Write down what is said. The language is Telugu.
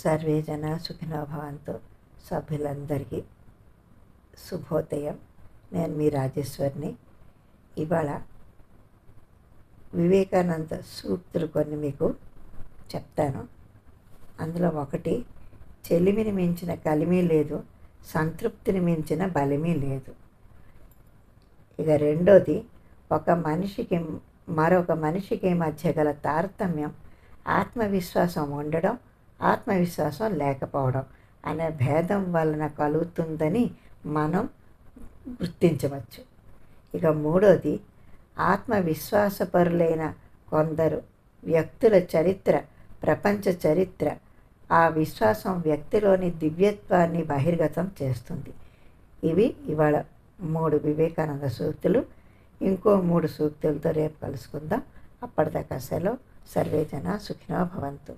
సర్వే జన సుఖినో భవంతు. సభ్యులందరికీ శుభోదయం. నేను మీ రాజేశ్వరిని. ఇవాళ వివేకానంద సూక్తులు కొన్ని మీకు చెప్తాను. అందులో ఒకటి, చెలిమిని మించిన కలిమి లేదు, సంతృప్తిని మించిన బలిమీ లేదు. ఇక రెండోది, ఒక మనిషికి మరొక మనిషికి మధ్య గల తారతమ్యం ఆత్మవిశ్వాసం ఉండడం, ఆత్మవిశ్వాసం లేకపోవడం అనే భేదం వలన కలుగుతుందని మనం గుర్తించవచ్చు. ఇక మూడోది, ఆత్మవిశ్వాసపరులైన కొందరు వ్యక్తుల చరిత్ర, ప్రపంచ చరిత్ర ఆ విశ్వాసం వ్యక్తిలోని దివ్యత్వాన్ని బహిర్గతం చేస్తుంది. ఇవి ఇవాళ 3 వివేకానంద సూక్తులు. ఇంకో 3 సూక్తులతో రేపు కలుసుకుందాం. అప్పటిదాకా సెలవు. సర్వే జన సుఖినో భవంతు.